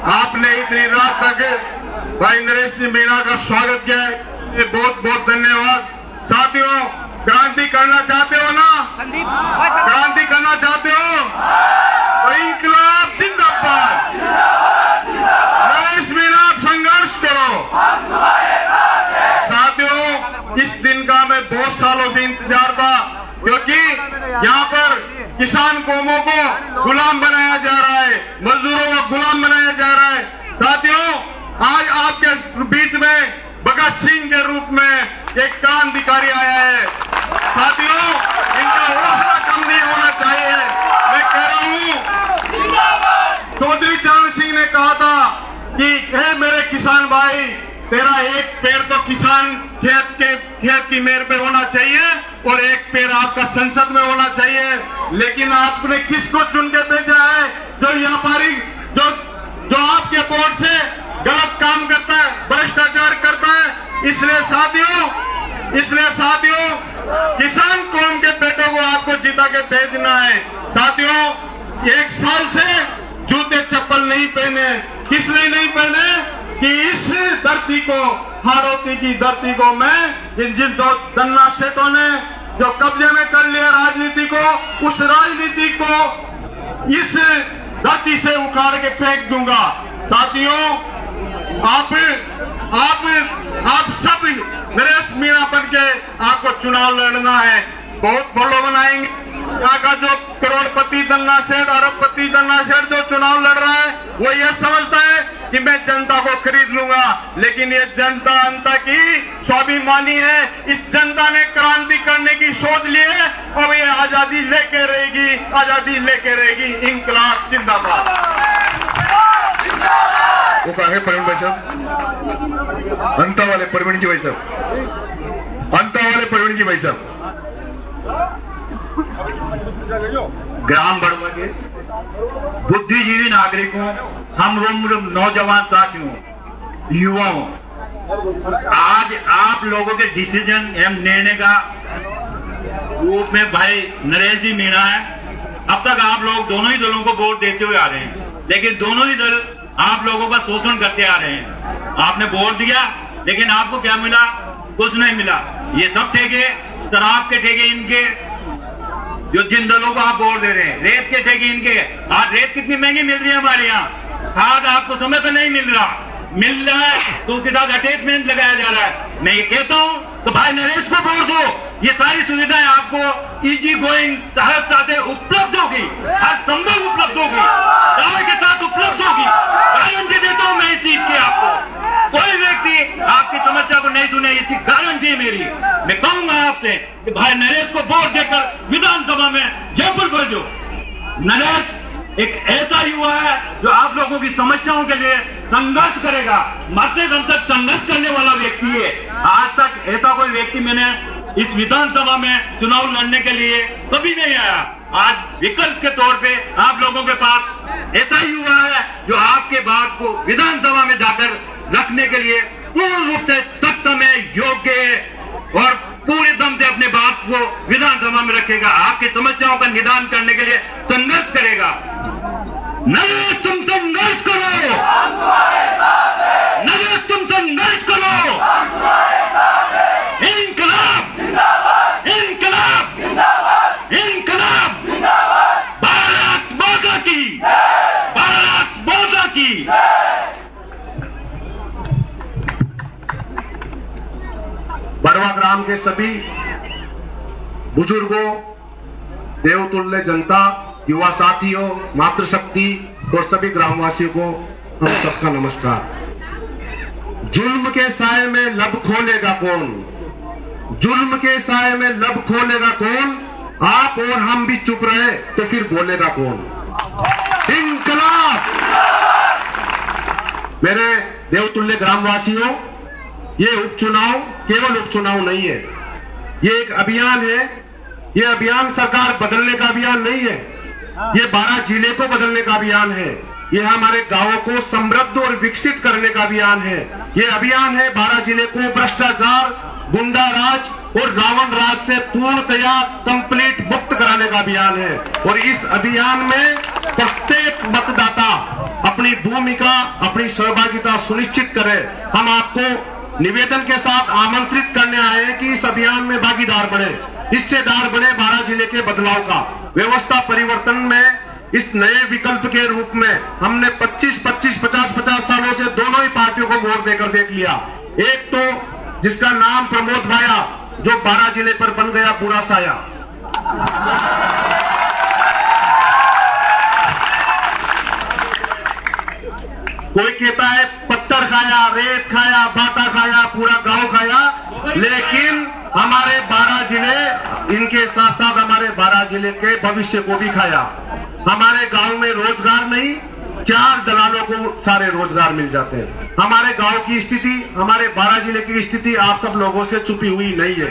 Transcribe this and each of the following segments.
आपने इतनी रात तक भाई नरेश सिंह मीणा का स्वागत किया है, ये बहुत बहुत धन्यवाद। साथियों, क्रांति करना चाहते हो ना? क्रांति करना चाहते हो तो इंकलाब जिंदाबाद, नरेश मीणा संघर्ष करो। साथियों, इस दिन का मैं बहुत सालों से इंतजार था, क्योंकि यहाँ पर किसान कौमों को गुलाम बनाया जा रहा है, मजदूरों को गुलाम बनाया जा रहा है। साथियों, आज आपके बीच में भगत सिंह के रूप में एक क्रांतिकारी आया है। साथियों, इनका हौसला कम नहीं होना चाहिए। मैं कह रहा हूँ, चौधरी चरण सिंह ने कहा था कि हे मेरे किसान भाई, तेरा एक पैर तो किसान खेत की मेर पे होना चाहिए और एक पैर आपका संसद में होना चाहिए। लेकिन आपने किसको चुन के भेजा है? जो व्यापारी, जो आपके बोर्ड से गलत काम करता है, भ्रष्टाचार करता है। इसलिए साथियों, किसान कौम के बेटों को आपको जिता के भेजना है। साथियों, 1 साल से जूते चप्पल नहीं पहने, किस लिए नहीं पहने? कि इस धरती को, हाड़ौती की धरती को मैं जिन दो दन्ना सेठों ने जो कब्जे में कर लिया राजनीति को, उस राजनीति को इस धरती से उखाड़ के फेंक दूंगा। साथियों, आप सब नरेश मीणा बन के आपको चुनाव लड़ना है, बहुत बड़ो बनाएंगे। यहाँ का जो करोड़पति दन्ना सेठ, अरबपति दन्ना सेठ जो चुनाव लड़ रहा है, वो ये समझता है कि मैं जनता को खरीद लूंगा, लेकिन ये जनता अंता की स्वाभिमानी है। इस जनता ने क्रांति करने की सोच ली है और ये आजादी लेके रहेगी, आजादी लेके रहेगी। इंकलाब जिंदाबाद। वो कहा है प्रवीण भाई साहब, अंता वाले प्रवीण जी भाई साहब, अंता वाले प्रवीण जी भाई साहब। ग्राम बड़वा के बुद्धिजीवी नागरिकों, हम नौजवान साथियों, युवाओं, आज आप लोगों के डिसीजन एवं निर्णय का रूप में भाई नरेश जी मीणा है। अब तक आप लोग दोनों ही दलों को वोट देते हुए आ रहे हैं, लेकिन दोनों ही दल आप लोगों का शोषण करते आ रहे हैं। आपने वोट दिया, लेकिन आपको क्या मिला? कुछ नहीं मिला। ये सब ठेके, शराब के ठेके इनके, जो जिन दलों को आप वोट दे रहे हैं, रेत के ठेके इनके। आज रेत कितनी महंगी मिल रही है हमारे यहाँ, खाद आपको समय पर नहीं मिल रहा है तो उसके साथ अटैचमेंट लगाया जा रहा है। मैं ये कहता हूँ तो भाई नरेश को वोट दो, ये सारी सुविधाएं आपको इजी गोइंग सहजता से उपलब्ध होगी, हर संभव उपलब्ध होगी, दावे के साथ उपलब्ध होगी। गारंटी देता हूँ मैं इस चीज की आपको। कोई व्यक्ति आपकी समस्या को नहीं सुने, इसकी गारंटी है मेरी। मैं कहूंगा आपसे कि भाई नरेश को वोट देकर विधानसभा में जयपुर भेजो। नरेश एक ऐसा युवा है जो आप लोगों की समस्याओं के लिए संघर्ष करेगा, मरते दम तक संघर्ष करने वाला व्यक्ति है। आज तक ऐसा कोई व्यक्ति मैंने इस विधानसभा में चुनाव लड़ने के लिए कभी नहीं आया। आज विकल्प के तौर पे आप लोगों के पास ऐसा युवा है जो आपके बात को विधानसभा में जाकर रखने के लिए पूर्ण रूप से सक्षम है, योग्य है और पूरे दम से अपने बात को विधानसभा में रखेगा, आपकी समस्याओं का निदान करने के लिए संघर्ष करेगा। नरेश तुम संघर्ष करो, नरेश तुम संघर्ष करो। इंकलाब, इंकलाब, इंकलाब, भारत माता की, भारत माता की। बड़वा ग्राम के सभी बुजुर्गों, देवतुल्य जनता, युवा साथियों, मातृशक्ति और सभी ग्रामवासियों को हम सबका नमस्कार। जुल्म के साए में लब खोलेगा कौन? जुल्म के साए में लब खोलेगा कौन? आप और हम भी चुप रहे तो फिर बोलेगा कौन? इंकलाब। मेरे देवतुल्य ग्रामवासियों, ये उपचुनाव केवल उपचुनाव नहीं है, ये एक अभियान है। ये अभियान सरकार बदलने का अभियान नहीं है, ये 12 जिले को बदलने का अभियान है। ये हमारे गांवों को समृद्ध और विकसित करने का अभियान है। ये अभियान है 12 जिले को भ्रष्टाचार, गुंडा राज और रावण राज से पूर्णतया कंप्लीट मुक्त कराने का अभियान है। और इस अभियान में प्रत्येक मतदाता अपनी भूमिका, अपनी सहभागिता सुनिश्चित करें। हम आपको निवेदन के साथ आमंत्रित करने आए हैं कि इस अभियान में भागीदार बने, हिस्सेदार बने। बारां जिले के बदलाव का, व्यवस्था परिवर्तन में इस नए विकल्प के रूप में हमने 25-25, 50-50 सालों से दोनों ही पार्टियों को वोट देकर देख लिया। एक तो जिसका नाम प्रमोद भाया, जो बारां जिले पर बन गया बुरा साया। कोई कहता है पत्थर खाया, रेत खाया, बाटा खाया, पूरा गांव खाया, लेकिन हमारे बारां जिले, इनके साथ साथ हमारे बारां जिले के भविष्य को भी खाया। हमारे गांव में रोजगार नहीं, 4 दलालों को सारे रोजगार मिल जाते हैं। हमारे गांव की स्थिति, हमारे बारां जिले की स्थिति आप सब लोगों से छुपी हुई नहीं है।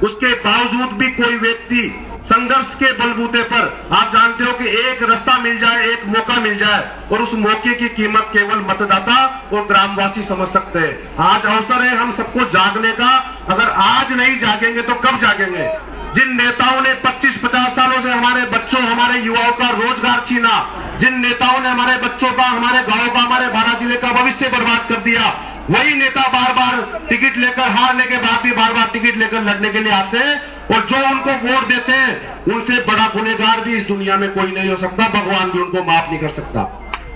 उसके बावजूद भी कोई व्यक्ति संघर्ष के बलबूते पर, आप जानते हो कि एक रास्ता मिल जाए, एक मौका मिल जाए, और उस मौके की कीमत केवल मतदाता और ग्रामवासी समझ सकते हैं। आज अवसर है हम सबको जागने का। अगर आज नहीं जागेंगे तो कब जागेंगे? जिन नेताओं ने 25-50 सालों से हमारे बच्चों, हमारे युवाओं का रोजगार छीना, जिन नेताओं ने हमारे बच्चों का, हमारे गांव का, हमारे बारां जिले का भविष्य बर्बाद कर दिया, वही नेता बार बार टिकट लेकर, हारने के बाद भी बार बार टिकट लेकर लड़ने के लिए आते हैं। और जो उनको वोट देते हैं, उनसे बड़ा गुनहगार भी इस दुनिया में कोई नहीं हो सकता। भगवान भी उनको माफ नहीं कर सकता।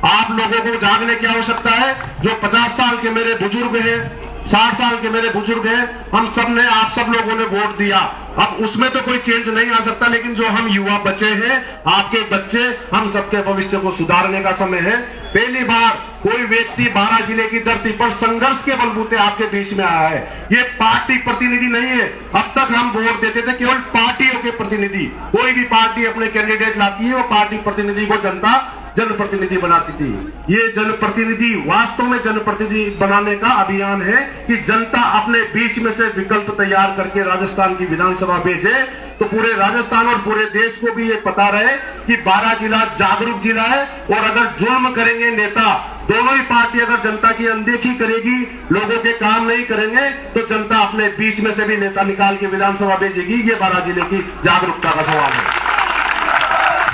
आप लोगों को जागने की आवश्यकता है। जो 50 साल के मेरे बुजुर्ग हैं, 60 साल के मेरे बुजुर्ग हैं, हम सब ने, आप सब लोगों ने वोट दिया। अब उसमें तो कोई चेंज नहीं आ सकता, लेकिन जो हम युवा बचे हैं, आपके बच्चे, हम सबके भविष्य को सुधारने का समय है। पहली बार कोई व्यक्ति बारां जिले की धरती पर संघर्ष के बलबूते आपके बीच में आया है। ये पार्टी प्रतिनिधि नहीं है। अब तक हम वोट देते थे केवल पार्टियों के प्रतिनिधि। कोई भी पार्टी अपने कैंडिडेट लाती है, वो पार्टी प्रतिनिधि को जनता जनप्रतिनिधि बनाती थी। ये जनप्रतिनिधि, वास्तव में जनप्रतिनिधि बनाने का अभियान है कि जनता अपने बीच में से विकल्प तैयार करके राजस्थान की विधानसभा भेजे, तो पूरे राजस्थान और पूरे देश को भी ये पता रहे कि बारां जिला जागरूक जिला है। और अगर जुल्म करेंगे नेता, दोनों ही पार्टी अगर जनता की अनदेखी करेगी, लोगों के काम नहीं करेंगे, तो जनता अपने बीच में से भी नेता निकाल के विधानसभा भेजेगी। ये बारां जिले की जागरूकता का सवाल है।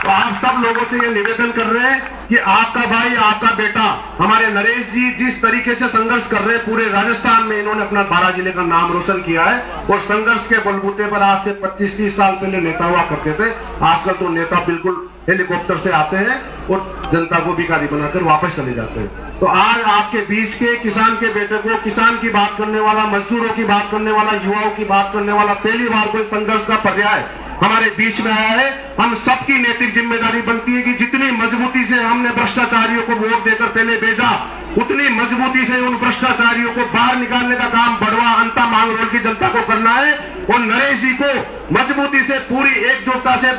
तो आप सब लोगों से ये निवेदन कर रहे हैं कि आपका भाई, आपका बेटा, हमारे नरेश जी जिस तरीके से संघर्ष कर रहे हैं, पूरे राजस्थान में इन्होंने अपना बारां जिले का नाम रोशन किया है। और संघर्ष के बलबूते पर आज से 25-30 साल पहले नेता हुआ करते थे। आजकल तो नेता बिल्कुल हेलीकॉप्टर से आते हैं और जनता को भिखारी बनाकर वापस चले जाते हैं। तो आज आपके बीच के किसान के बेटे को, किसान की बात करने वाला, मजदूरों की बात करने वाला, युवाओं की बात करने वाला, पहली बार कोई संघर्ष का पर्याय हमारे बीच में आया है। हम सबकी नैतिक जिम्मेदारी बनती है कि जितनी मजबूती से हमने भ्रष्टाचारियों को वोट देकर पहले भेजा, उतनी मजबूती से उन भ्रष्टाचारियों को बाहर निकालने का काम बड़वा, अंता, मांगरोल की जनता को करना है। और नरेश जी को मजबूती से, पूरी एकजुटता से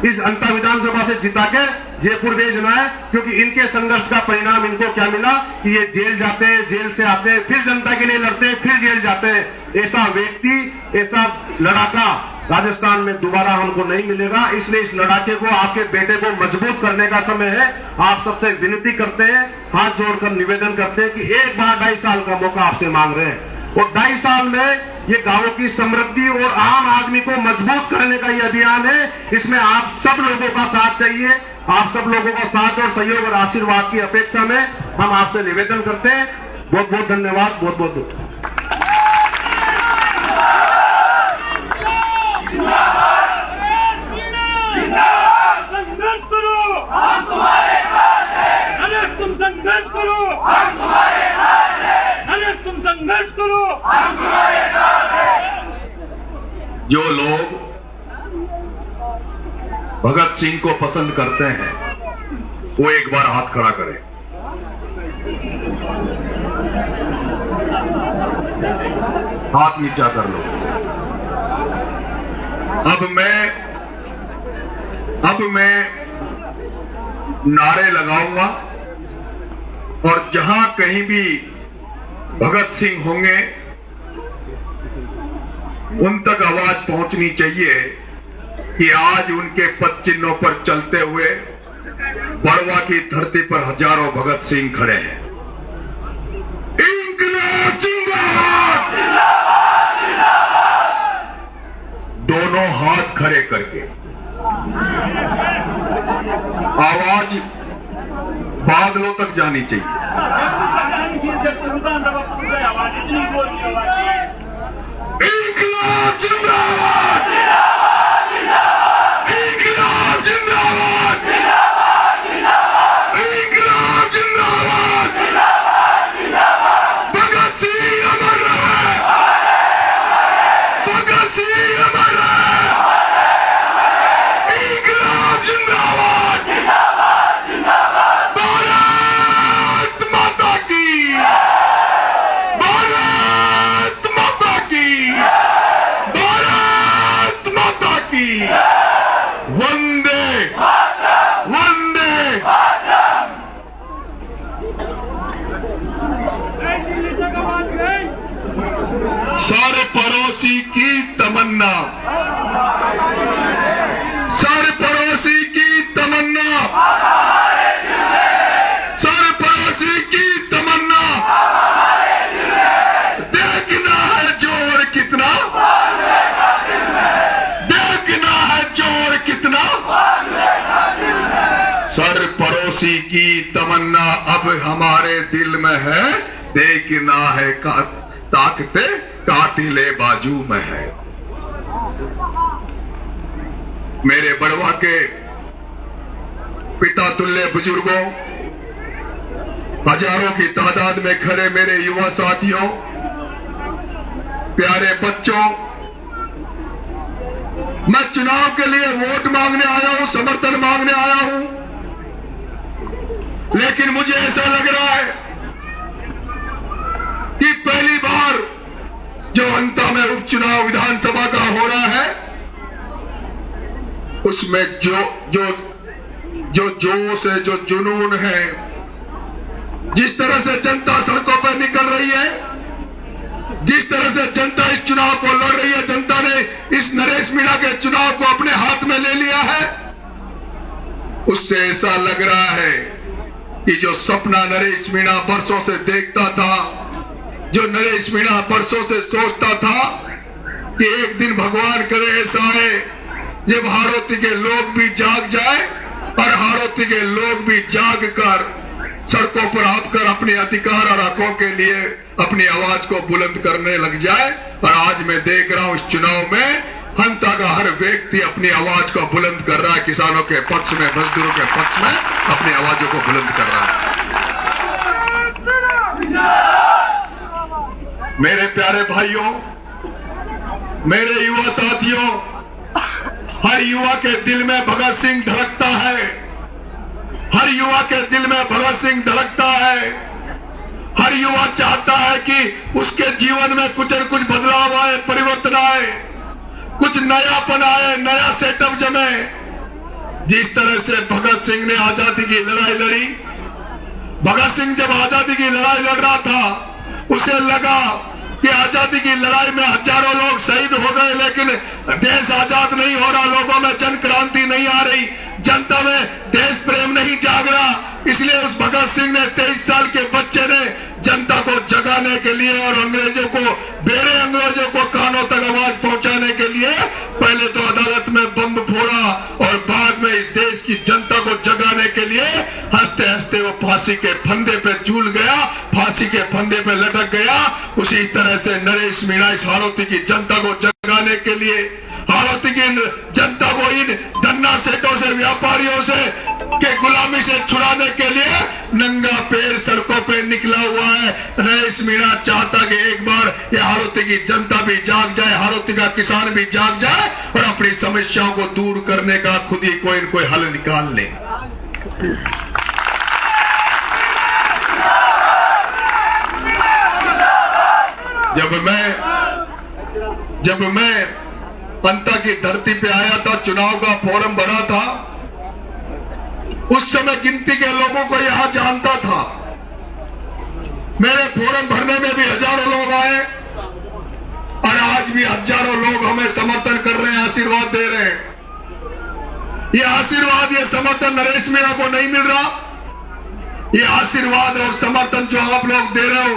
इस अंता विधानसभा से जिताकर जयपुर भेजना है। क्योंकि इनके संघर्ष का परिणाम इनको क्या मिला कि ये जेल जाते हैं, जेल से आते हैं, फिर जनता के लिए लड़ते हैं, फिर जेल जाते हैं। ऐसा व्यक्ति, ऐसा लड़ाका राजस्थान में दोबारा हमको नहीं मिलेगा। इसलिए इस लड़ाके को, आपके बेटे को मजबूत करने का समय है। आप सबसे विनती करते हैं, हाथ जोड़कर निवेदन करते हैं कि एक बार 2.5 साल का मौका आपसे मांग रहे हैं। और 2.5 साल में ये गांवों की समृद्धि और आम आदमी को मजबूत करने का ये अभियान है। इसमें आप सब लोगों का साथ चाहिए। आप सब लोगों का साथ और सहयोग और आशीर्वाद की अपेक्षा में हम आपसे निवेदन करते हैं। बहुत बहुत धन्यवाद। बहुत बहुत संघर्ष करो, हम तुम्हारे साथ हैं। अरे तुम संघर्ष करो, हम तुम्हारे साथ हैं। अरे तुम संघर्ष करो, हम तुम्हारे साथ हैं। जो लोग भगत सिंह को पसंद करते हैं, वो एक बार हाथ खड़ा करें। हाथ नीचा कर लो। अब मैं नारे लगाऊंगा और जहां कहीं भी भगत सिंह होंगे, उन तक आवाज पहुंचनी चाहिए कि आज उनके पद चिन्हों पर चलते हुए बड़वा की धरती पर हजारों भगत सिंह खड़े हैं। इंकलाब जिंदाबाद, दोनों हाथ खड़े करके आवाज बादलों तक जानी चाहिए। इंकलाब जिंदाबाद, इंकलाब जिंदाबाद, इंकलाब जिंदाबाद, भगत सिंह अमर रहे, भगत सिंह अमर रहे, इंकलाब जिंदाबाद, भारत माता की, भारत माता की, भारत माता की, वंदे वंदे। सारे पड़ोसी की तमन्ना, सारे पड़ोसी की तमन्ना, सारे पड़ोसी की तमन्ना, देखना है जोर कितना, देखना है जोर कितना। सर पड़ोसी की तमन्ना अब हमारे दिल में है, देखना है ताकते कातिले बाजू में है। मेरे बड़वा के पिता तुल्य बुजुर्गों, हजारों की तादाद में खड़े मेरे युवा साथियों, प्यारे बच्चों, मैं चुनाव के लिए वोट मांगने आया हूं, समर्थन मांगने आया हूं, लेकिन मुझे ऐसा लग रहा है कि पहली बार जो अंता में उपचुनाव विधानसभा का हो रहा है, उसमें जो जोश है, जो जुनून है, जिस तरह से जनता सड़कों पर निकल रही है, जिस तरह से जनता इस चुनाव को लड़ रही है, जनता ने इस नरेश मीणा के चुनाव को अपने हाथ में ले लिया है, उससे ऐसा लग रहा है कि जो सपना नरेश मीणा बरसों से देखता था, जो नरेश मीणा बरसों से सोचता था कि एक दिन भगवान करे ऐसा है जब हाड़ौती के लोग भी जाग जाए और हाड़ौती के लोग भी जाग कर सड़कों पर आकर अपने अधिकार और हकों के लिए अपनी आवाज को बुलंद करने लग जाए। और आज मैं देख रहा हूं इस चुनाव में हंता का हर व्यक्ति अपनी आवाज को बुलंद कर रहा है, किसानों के पक्ष में, मजदूरों के पक्ष में अपनी आवाजों को बुलंद कर रहा है। मेरे प्यारे भाइयों, मेरे युवा साथियों, हर युवा के दिल में भगत सिंह धड़कता है, हर युवा के दिल में भगत सिंह धड़कता है। हर युवा चाहता है कि उसके जीवन में कुछ न कुछ बदलाव आए, परिवर्तन आए, कुछ नयापन आए, नया सेटअप जमे। जिस तरह से भगत सिंह ने आजादी की लड़ाई लड़ी, भगत सिंह जब आजादी की लड़ाई लड़ रहा था, उसे लगा कि आजादी की लड़ाई में हजारों लोग शहीद हो गए, लेकिन देश आजाद नहीं हो रहा, लोगों में जन क्रांति नहीं आ रही, जनता में देश प्रेम नहीं जाग रहा। इसलिए उस भगत सिंह ने 23 साल के बच्चे ने जनता को जगाने के लिए और अंग्रेजों को, बेड़े अंग्रेजों को कानों तक आवाज पहुंचाने के लिए पहले तो अदालत में बम फोड़ा और बाद में इस देश की जनता को जगाने के लिए हंसते हंसते वो फांसी के फंदे पे झूल गया, फांसी के फंदे पे लटक गया। उसी तरह से नरेश मीणा इस हाड़ौती की जनता को जगाने के लिए, हाड़ौती की जनता को इन धन्ना सेठों से, व्यापारियों से के गुलामी से छुड़ाने के लिए नंगा पैर सड़कों पे निकला हुआ है। नरेश मीणा चाहता कि एक बार ये हाड़ौती की जनता भी जाग जाए, हाड़ौती का किसान भी जाग जाए और अपनी समस्याओं को दूर करने का खुद ही कोई न कोई हल निकाल ले। जब मैं पंता की धरती पे आया था, चुनाव का फोरम भरा था, उस समय गिनती के लोगों को यहां जानता था। मेरे फोरम भरने में भी हजारों लोग आए और आज भी हजारों लोग हमें समर्थन कर रहे हैं, आशीर्वाद दे रहे हैं। ये आशीर्वाद, ये समर्थन नरेश मीणा को नहीं मिल रहा। ये आशीर्वाद और समर्थन जो आप लोग दे रहे हो,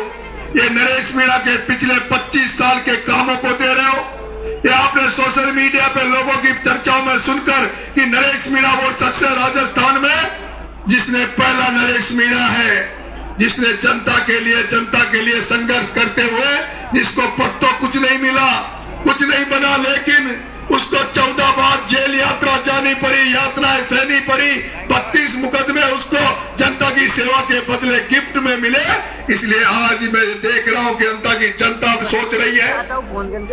ये नरेश मीणा के पिछले 25 साल के कामों को दे रहे हो। ये आपने सोशल मीडिया पे लोगों की चर्चाओं में सुनकर कि नरेश मीणा वो शख्स है राजस्थान में जिसने पहला नरेश मीणा है, जिसने जनता के लिए संघर्ष करते हुए जिसको पत्तों कुछ नहीं मिला, कुछ नहीं बना, लेकिन उसको 14 बार जेल यात्रा जानी पड़ी, यातनाएं सहनी पड़ी, 32 मुकदमे उसको जनता की सेवा के बदले गिफ्ट में मिले। इसलिए आज मैं देख रहा हूं कि जनता सोच रही है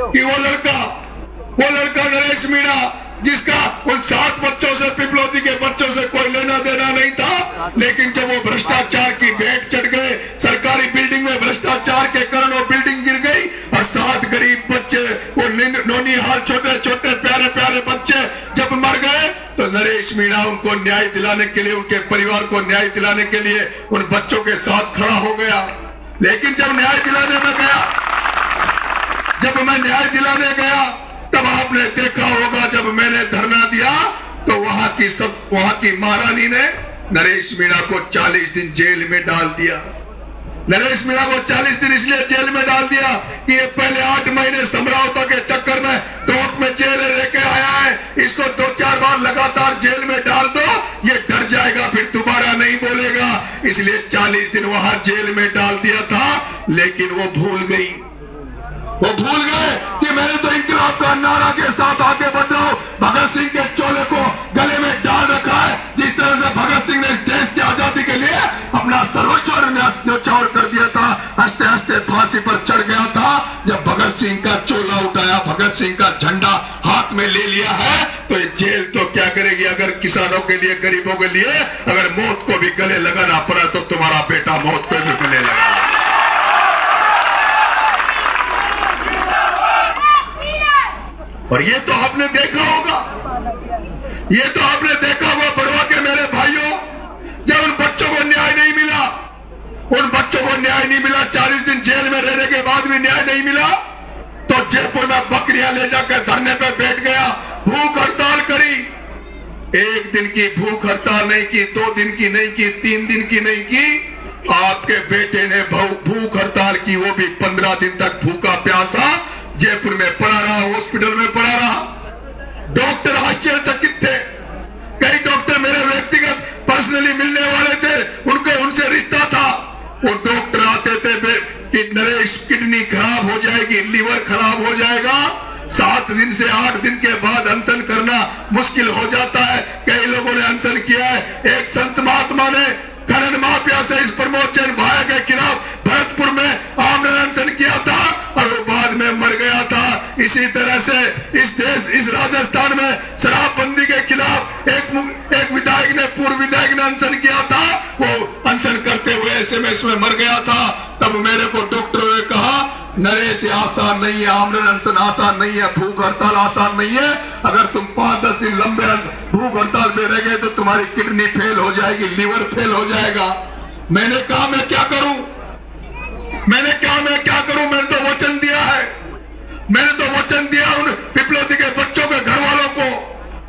कि वो लड़का नरेश मीणा, जिसका उन 7 बच्चों से, पिपलौदी के बच्चों से कोई लेना देना नहीं था, लेकिन जब वो भ्रष्टाचार की भेंट चढ़ गए, सरकारी बिल्डिंग में भ्रष्टाचार के कारण वो बिल्डिंग गिर गई और 7 गरीब बच्चे, वो नौनिहाल छोटे छोटे प्यारे प्यारे बच्चे जब मर गए, तो नरेश मीणा उनको न्याय दिलाने के लिए, उनके परिवार को न्याय दिलाने के लिए उन बच्चों के साथ खड़ा हो गया। लेकिन जब मैं न्याय दिलाने गया तब आपने देखा होगा, जब मैंने धरना दिया तो वहां की महारानी ने नरेश मीणा को 40 दिन जेल में डाल दिया। नरेश मीणा को 40 दिन इसलिए जेल में डाल दिया कि ये पहले 8 महीने समझौता के चक्कर में टोंक में जेल लेके आया है, इसको 2-4 बार लगातार जेल में डाल दो, ये डर जाएगा, फिर दोबारा नहीं बोलेगा। इसलिए 40 दिन वहां जेल में डाल दिया था। लेकिन वो भूल गए कि मैंने तो इंकलाब का नारा के साथ आगे बढ़ रहा हूं। भगत सिंह के चोले को गले में डाल रखा है। जिस तरह से भगत सिंह ने इस देश की आजादी के लिए अपना सर्वस्व न्यौछावर कर दिया था, हंसते हंसते फांसी पर चढ़ गया था। जब भगत सिंह का चोला उठाया, भगत सिंह का झंडा हाथ में ले लिया है, तो ये जेल तो क्या करेगी। अगर किसानों के लिए, गरीबों के लिए अगर मौत को भी गले लगाना पड़ा तो तुम्हारा बेटा मौत को भी गले लगा। और ये तो आपने देखा होगा, बड़वा के मेरे भाइयों, जब उन बच्चों को न्याय नहीं मिला, 40 दिन जेल में रहने के बाद भी न्याय नहीं मिला, तो जयपुर में बकरियां ले जाकर धरने पे बैठ गया, भूख हड़ताल करी। 1 दिन की भूख हड़ताल नहीं की, 2 दिन की नहीं की, 3 दिन की नहीं की, आपके बेटे ने भूख हड़ताल की, वो भी 15 दिन तक भूखा प्यासा जयपुर में पड़ा रहा, हॉस्पिटल में पड़ा रहा। डॉक्टर आश्चर्यचकित थे। कई डॉक्टर मेरे व्यक्तिगत पर्सनली मिलने वाले थे, उनसे रिश्ता था। वो डॉक्टर आते थे कि नरेश किडनी खराब हो जाएगी, लीवर खराब हो जाएगा। 7 दिन से 8 दिन के बाद अनशन करना मुश्किल हो जाता है। कई लोगों ने अनशन किया है। एक संत महात्मा ने खनन माफिया से इस प्रमोद जैन भाई के खिलाफ भरतपुर में आमरण अनशन किया था और वो बाद में मर गया था। इसी तरह से इस राजस्थान में शराबबंदी के खिलाफ एक विधायक ने, पूर्व विधायक ने अनशन किया था। वो अनशन करते हुए एसएमएस में मर गया था। तब मेरे को डॉक्टरों ने कहा, नरेश आसान नहीं है, आमरण अनशन आसान नहीं है, भूख हड़ताल आसान नहीं है। अगर तुम 5-10 दिन लंबे भूख हड़ताल में रह गए तो तुम्हारी किडनी फेल हो जाएगी, लीवर फेल हो जाएगा। मैंने कहा मैं क्या करूं, मैंने तो वचन दिया है, मैंने तो वचन दिया उन पिपलौदी के बच्चों के घर वालों को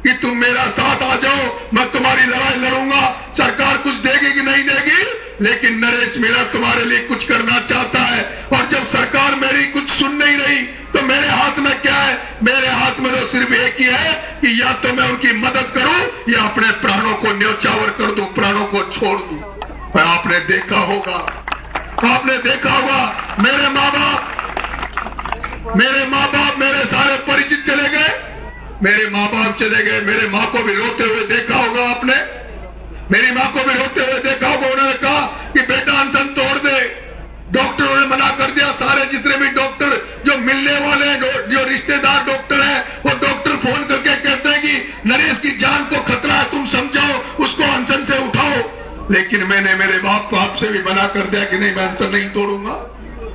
कि तुम मेरा साथ आ जाओ, मैं तुम्हारी लड़ाई लड़ूंगा। सरकार कुछ देगी कि नहीं देगी, लेकिन नरेश मीणा तुम्हारे लिए कुछ करना चाहता है। और जब सरकार मेरी कुछ सुन नहीं रही तो मेरे हाथ में क्या है? मेरे हाथ में तो सिर्फ एक ही है कि या तो मैं उनकी मदद करूं या अपने प्राणों को न्यौछावर कर दूं, प्राणों को छोड़ दूं। और आपने देखा होगा मेरे माँ बाप मेरे सारे परिचित चले गए, मेरे माँ बाप चले गए। मेरे माँ को भी रोते हुए देखा होगा आपने, मेरी माँ को भी रोते हुए देखा होगा। उन्होंने कहा कि बेटा अनशन तोड़ दे। डॉक्टरों ने मना कर दिया। सारे जितने भी डॉक्टर जो मिलने वाले हैं, जो रिश्तेदार डॉक्टर हैं, वो डॉक्टर फोन करके कहते हैं कि नरेश की जान को खतरा है, तुम समझाओ, उसको अनशन से उठाओ। लेकिन मैंने मेरे बाप से भी मना कर दिया कि नहीं, मैं अनशन नहीं तोड़ूंगा।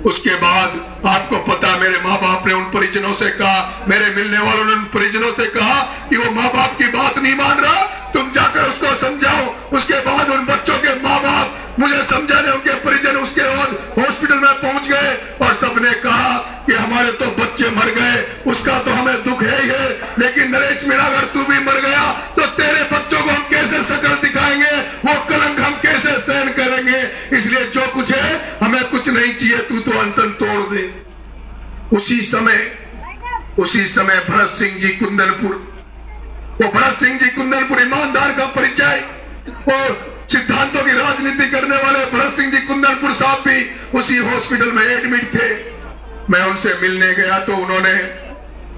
उसके बाद आपको पता, मेरे माँ बाप ने उन परिजनों से कहा, मेरे मिलने वालों ने उन परिजनों से कहा कि वो माँ बाप की बात नहीं मान रहा, तुम जाकर उसको समझाओ। उसके बाद उन बच्चों के माँ बाप मुझे समझाने, उनके परिजन उसके बाद हॉस्पिटल में पहुंच गए और सबने कहा कि हमारे तो बच्चे मर गए, उसका तो हमें दुख है ही है, लेकिन नरेश मीणा अगर तू भी मर गया तो तेरे बच्चों को हम कैसे शक्ल दिखाएंगे, वो कलंक हम कैसे सहन करेंगे। इसलिए जो कुछ है हमें कुछ नहीं चाहिए, तू तो अनशन तोड़ दे। उसी समय भरत सिंह जी कुंदनपुर ईमानदार का परिचय, और सिद्धांतों की राजनीति करने वाले भरत सिंह जी कुंदनपुर साहब भी उसी हॉस्पिटल में एडमिट थे। मैं उनसे मिलने गया तो उन्होंने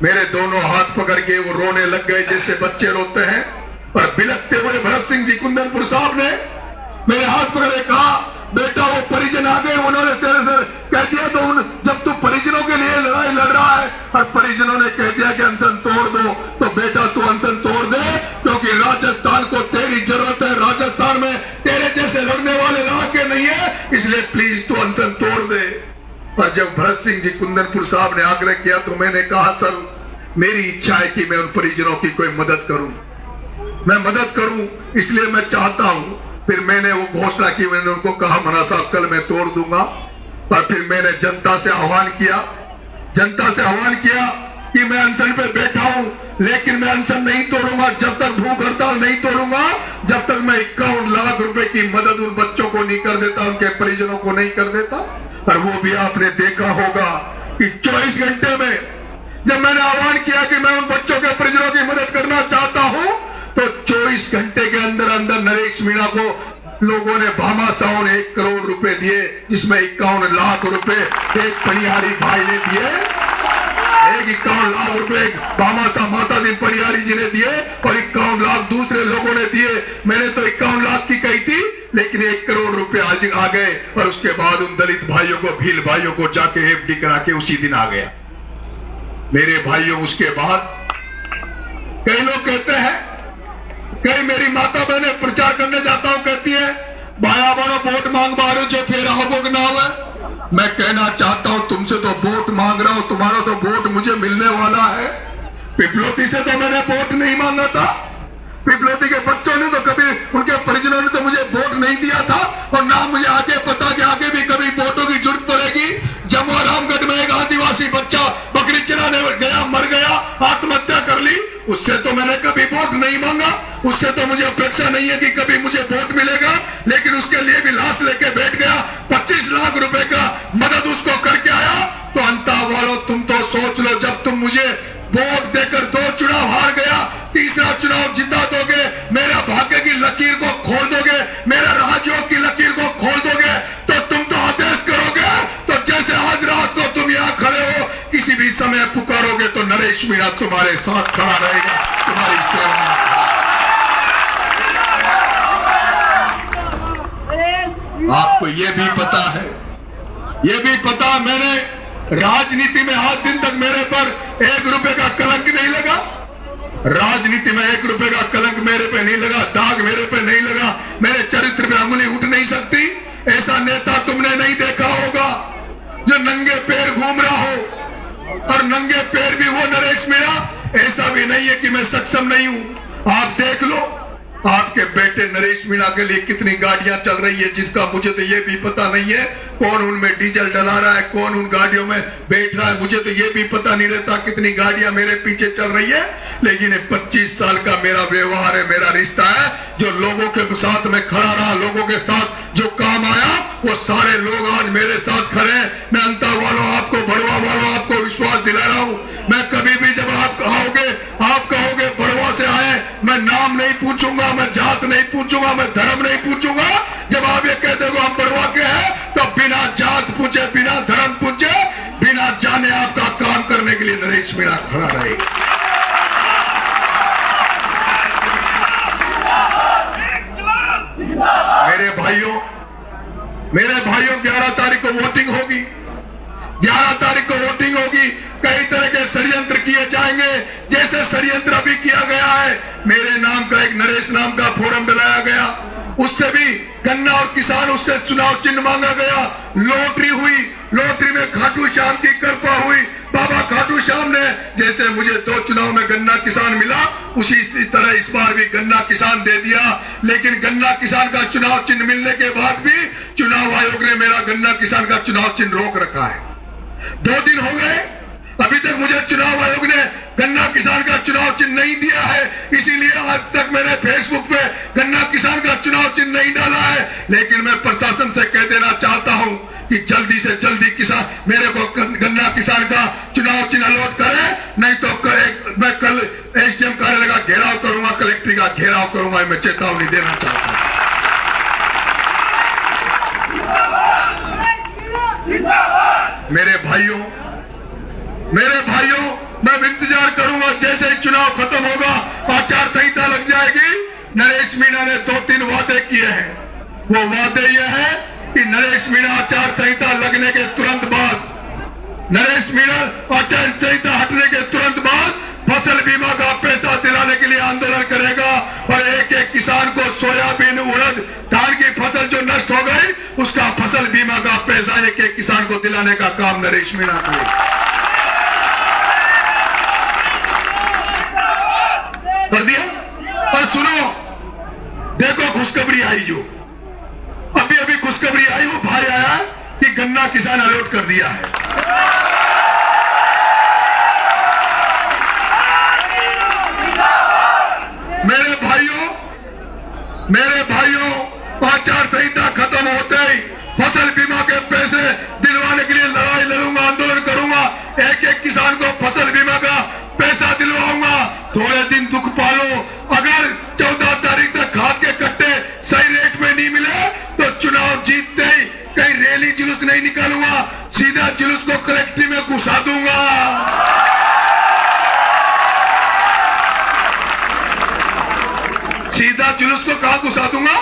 मेरे दोनों हाथ पकड़ के वो रोने लग गए जैसे बच्चे रोते हैं, और बिलखते हुए भरत सिंह जी कुंदनपुर साहब ने मेरे हाथ पकड़े, कहा बेटा वो परिजन आ गए, उन्होंने तेरे से कह दिया तो जब तू परिजनों के लिए लड़ाई लड़ रहा है और परिजनों ने कह दिया कि अनशन तोड़ दो, तो बेटा तू अनशन तोड़ दे, क्योंकि राजस्थान को तेरी जरूरत है। राजस्थान में तेरे जैसे लड़ने वाले लड़ा के नहीं है, इसलिए प्लीज तू अनशन तोड़ दे। पर जब भरत सिंह जी कुंदनपुर साहब ने आग्रह किया तो मैंने कहा सर मेरी इच्छा है कि मैं उन परिजनों की कोई मदद करूं, मैं मदद करूं, इसलिए मैं चाहता हूं। फिर मैंने वो घोषणा की, मैंने उनको कहा मना साहब कल मैं तोड़ दूंगा। पर फिर मैंने जनता से आह्वान किया कि मैं अनशन पे बैठा हूं, लेकिन मैं अनशन नहीं तोड़ूंगा जब तक भूख हड़ताल नहीं तोड़ूंगा, जब तक मैं 51 लाख रुपए की मदद उन बच्चों को नहीं कर देता, उनके परिजनों को नहीं कर देता। और वो भी आपने देखा होगा कि 24 घंटे में जब मैंने आह्वान किया कि मैं उन बच्चों के परिजनों की मदद करना चाहता हूं, तो 24 घंटे के अंदर अंदर नरेश मीणा को लोगों ने भामाशाह ने 1 करोड़ रुपए दिए, जिसमें 51 लाख रुपए एक पनिहारी भाई ने दिए, 51 लाख रुपए भामाशाह माता दिन पनिहारी जी ने दिए और 51 लाख दूसरे लोगों ने दिए। मैंने तो 51 लाख की कही थी, लेकिन 1 करोड़ रुपए आज आ गए। और उसके बाद उन दलित भाइयों को, भील भाइयों को जाके एफडी करा के उसी दिन आ गया। मेरे भाइयों उसके बाद कई लोग कहते हैं, कई मेरी माता बहने प्रचार करने जाता हूं कहती है भाया बनो वोट मांग मारो जो फिर आओ ना हुआ। मैं कहना चाहता हूं तुमसे तो वोट मांग रहा हूं, तुम्हारा तो वोट मुझे मिलने वाला है। पिपलोती से तो मैंने वोट नहीं मांगा था, पिपलोती के बच्चों ने तो कभी, उनके परिजनों ने तो मुझे वोट नहीं दिया था, और ना मुझे आगे पता कि आगे भी कभी वोटों की जरूरत पड़ेगी। जमुआ रामगढ़ में एक आदिवासी बच्चा बकरी चराने गया, मर गया, आत्महत्या कर ली, उससे तो मैंने कभी वोट नहीं मांगा, उससे तो मुझे अपेक्षा नहीं है कि कभी मुझे वोट मिलेगा, लेकिन उसके लिए भी लाश लेके बैठ गया। 25 लाख रुपए का मदद उसको करके आया। तो अंता वालों तुम तो सोच लो, जब तुम मुझे वोट देकर 2 चुनाव हार गया, तीसरा चुनाव जिता दोगे, मेरा भाग्य की लकीर को खोल दोगे, मेरा राजयोग की लकीर को खोल दोगे, तो तुम तो आदेश करोगे। तो जैसे आज रात को तुम यहाँ खड़े हो, किसी भी समय पुकारोगे तो नरेश मीणा तुम्हारे साथ खड़ा रहेगा, तुम्हारी सेवा में। आपको ये भी पता है, ये भी पता, मैंने राजनीति में आज दिन तक मेरे पर 1 रुपए का कलंक नहीं लगा, राजनीति में 1 रुपए का कलंक मेरे पे नहीं लगा, दाग मेरे पे नहीं लगा, मेरे चरित्र पे अंगुली उठ नहीं सकती। ऐसा नेता तुमने नहीं देखा होगा जो नंगे पैर घूम रहा हो, और नंगे पैर भी वो नरेश मीणा। ऐसा भी नहीं है कि मैं सक्षम नहीं हूं, आप देख लो आपके बेटे नरेश मीणा के लिए कितनी गाड़ियां चल रही है, जिसका मुझे तो ये भी पता नहीं है कौन उनमें डीजल डला रहा है, कौन उन गाड़ियों में बैठ रहा है, मुझे तो ये भी पता नहीं रहता कितनी गाड़ियां मेरे पीछे चल रही है। लेकिन 25 साल का मेरा व्यवहार है, मेरा रिश्ता है, जो लोगों के साथ में खड़ा रहा, लोगों के साथ जो काम आया, वो सारे लोग आज मेरे साथ खड़े हैं। मैं अंता वालों आपको, बड़वा वालों आपको विश्वास दिला रहा हूं, मैं कभी भी जब आप कहोगे बड़वा से आए, मैं नाम नहीं पूछूंगा, मैं जात नहीं पूछूंगा, मैं धर्म नहीं पूछूंगा। जब आप ये कहते हो हम बड़वा के हैं, तो बिना जात पूछे, बिना धर्म पूछे, बिना जाने आपका काम करने के लिए नरेश मीणा खड़ा रहेगा। मेरे भाइयों 11 तारीख को वोटिंग होगी, 11 तारीख को वोटिंग होगी। कई तरह के षड्यंत्र किए जाएंगे, जैसे षड्यंत्र अभी किया गया है। मेरे नाम का एक नरेश नाम का फोरम बनाया गया, उससे भी गन्ना और किसान, उससे चुनाव चिन्ह मांगा गया। लॉटरी हुई, लॉटरी में खाटू श्याम की कृपा हुई, बाबा खाटू श्याम ने, जैसे मुझे 2 चुनाव में गन्ना किसान मिला, उसी तरह इस बार भी गन्ना किसान दे दिया। लेकिन गन्ना किसान का चुनाव चिन्ह मिलने के बाद भी चुनाव आयोग ने मेरा गन्ना किसान का चुनाव चिन्ह रोक रखा है। 2 दिन हो गए, अभी तक मुझे चुनाव आयोग ने गन्ना किसान का चुनाव चिन्ह नहीं दिया है। इसीलिए आज तक मैंने फेसबुक पे गन्ना किसान का चुनाव चिन्ह नहीं डाला है। लेकिन मैं प्रशासन से कह देना चाहता हूं कि जल्दी से जल्दी किसान मेरे को गन्ना किसान का चुनाव चिन्ह अलॉट करे, नहीं तो मैं कल एसडीएम कार्यालय का घेराव करूंगा, कलेक्ट्री का घेराव करूंगा। मैं चेतावनी देना चाहता हूं। मेरे भाइयों, मैं इंतजार करूंगा जैसे ही चुनाव खत्म होगा, आचार संहिता लग जाएगी। नरेश मीणा ने 2-3 वादे किए हैं। वो वादे ये है कि नरेश मीणा आचार संहिता लगने के तुरंत बाद, नरेश मीणा आचार संहिता हटने के तुरंत बाद फसल बीमा का पैसा दिलाने के लिए आंदोलन करेगा और एक एक किसान को सोयाबीन, उड़द, धान की फसल जो नष्ट हो गई उसका फसल बीमा का पैसा एक एक किसान को दिलाने का काम नरेश मीणा करेगा। कर दिया। और सुनो, देखो खुशखबरी आई, जो अभी खुशखबरी आई, वो भाई आया कि गन्ना किसान अलॉट कर दिया है। मेरे भाइयों, आचार संहिता खत्म होते ही फसल बीमा के पैसे दिलवाने के लिए लड़ाई लड़ूंगा, आंदोलन करूंगा, एक एक किसान को फसल बीमा का पैसा दिलवाऊंगा। थोड़े दिन दुख पालो, अगर 14 तारीख तक खाद के कट्टे सही रेट में नहीं मिले तो चुनाव जीतते ही कहीं रैली जुलूस नहीं निकालूंगा, सीधा जुलूस को कलेक्ट्री में घुसा दूंगा। सीधा जुलूस को कहां घुसा दूंगा?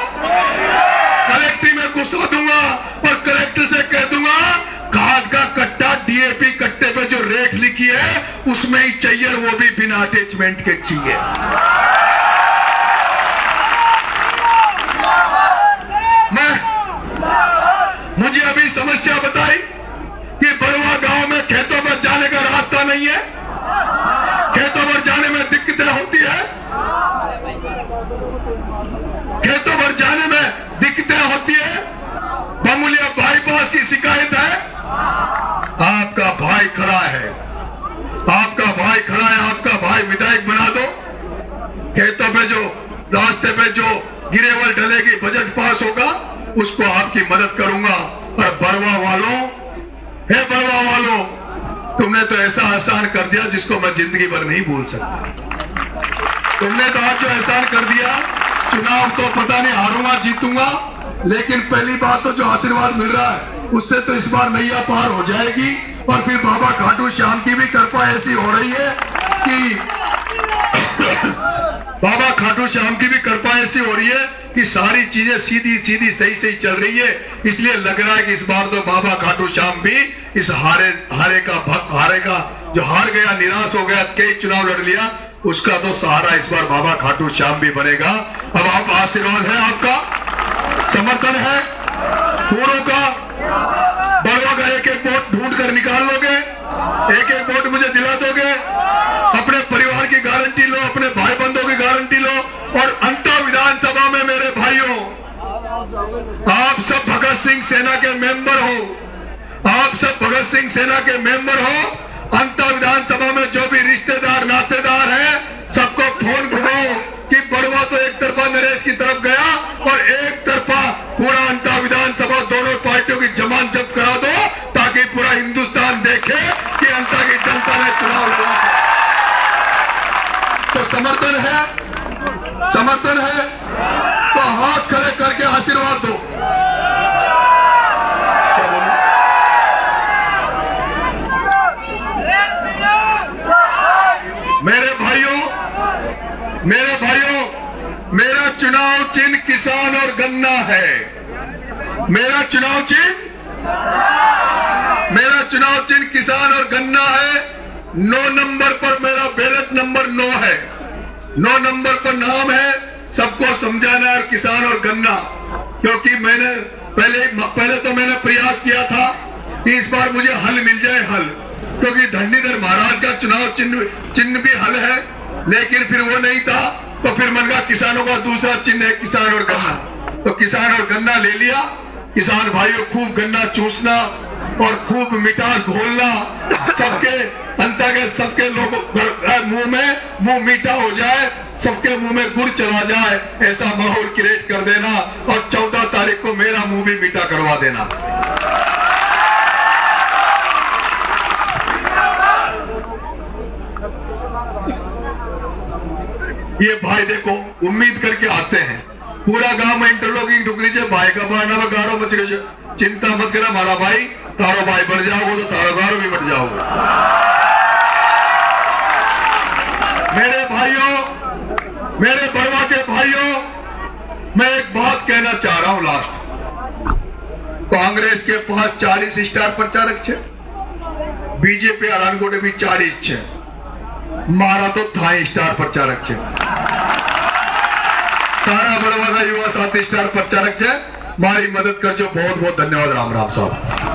कलेक्ट्री में घुसा दूंगा और कलेक्टर से कह दूंगा खाद का कट्टा डीएपी कट्टे पे जो रेट लिखी है उसमें ही चाहिए, वो भी बिना अटैचमेंट के चाहिए। मुझे अभी समस्या बताई कि बड़वा गांव में खेतों पर जाने का रास्ता नहीं है, खेतों पर जाने में दिक्कतें होती है, खेतों पर जाने में दिक्कतें होती है, बमुलिया बाईपास की शिकायत है। आपका भाई खड़ा है, आपका भाई विधायक बना दो। खेतों पे जो रास्ते पे जो गिरेवल डलेगी, बजट पास होगा, उसको आपकी मदद करूंगा। और बड़वा वालों, तुमने तो ऐसा एहसान कर दिया जिसको मैं जिंदगी भर नहीं भूल सकता। तुमने तो आज जो एहसान कर दिया, चुनाव तो पता नहीं हारूंगा जीतूंगा, लेकिन पहली बात तो जो आशीर्वाद मिल रहा है उससे तो इस बार नैया पार हो जाएगी। और फिर बाबा खाटू श्याम की भी कृपा ऐसी हो रही है कि बाबा खाटू श्याम की भी कृपा ऐसी हो रही है कि सारी चीजें सीधी सही चल रही है। इसलिए लग रहा है कि इस बार तो बाबा खाटू श्याम भी इस हारेगा, जो हार गया, निराश हो गया, कई चुनाव लड़ लिया, उसका तो सहारा इस बार बाबा खाटू श्याम भी बनेगा। अब आप आशीर्वाद है, आपका समर्थन है, पूरों का, बड़वा का एक एक वोट ढूंढ कर निकाल लोगे, एक एक वोट मुझे दिला दोगे, अपने परिवार की गारंटी लो, अपने भाई बंधुओं की गारंटी लो। और अंता विधानसभा में मेरे भाइयों, आप सब भगत सिंह सेना के मेंबर हो, अंता विधानसभा में जो भी रिश्तेदार नातेदार हैं, सबको फोन घुमाओ कि बड़वा तो एक तरफा नरेश की तरफ गया और एक तरफा पूरा अंता विधानसभा दोनों पार्टियों की जमान जब्त करा दो, ताकि पूरा हिंदुस्तान देखे कि अंता की जनता ने चुनाव लड़ा। तो समर्थन है तो हाथ खड़े करके आशीर्वाद दो। मेरे भाइयों, मेरा चुनाव चिन्ह किसान और गन्ना है। मेरा चुनाव चिन्ह किसान और गन्ना है। 9 नंबर पर मेरा बैलेट नंबर 9 है। 9 नंबर पर नाम है, सबको समझाना है किसान और गन्ना। क्योंकि मैंने पहले तो मैंने प्रयास किया था कि इस बार मुझे हल मिल जाए, हल, क्योंकि धरणीधर महाराज का चुनाव चिन्ह भी हल है, लेकिन फिर वो नहीं था। तो फिर मन का किसानों का दूसरा चिन्ह है किसान और गन्ना, तो किसान और गन्ना ले लिया। किसान भाइयों, खूब गन्ना चूसना और खूब मिठास घोलना, सबके अंता के सबके लोगों मुंह मीठा हो जाए, सबके मुंह में गुड़ चला जाए, ऐसा माहौल क्रिएट कर देना। और 14 तारीख को मेरा मुंह भी मीठा करवा देना। ये भाई देखो, उम्मीद करके आते हैं, पूरा गांव में इंटरलॉकिंग टुकड़ी से भाई का बारना में गाड़ो मच गए, चिंता मत करा हमारा भाई, तारो भाई बढ़ जाओगे तो तारो गारो भी बढ़ जाओगे। मेरे भाइयों, मेरे बड़वा के भाइयों, मैं एक बात कहना चाह रहा हूं लास्ट। कांग्रेस के पास 40 स्टार प्रचारक है, बीजेपी आरानकोटे भी 40 है, मारा तो 3 स्टार प्रचारक है। सारा बड़वादा युवा 7 स्टार प्रचारक है। मारी मदद कर जो बहुत बहुत धन्यवाद। राम राम साहब।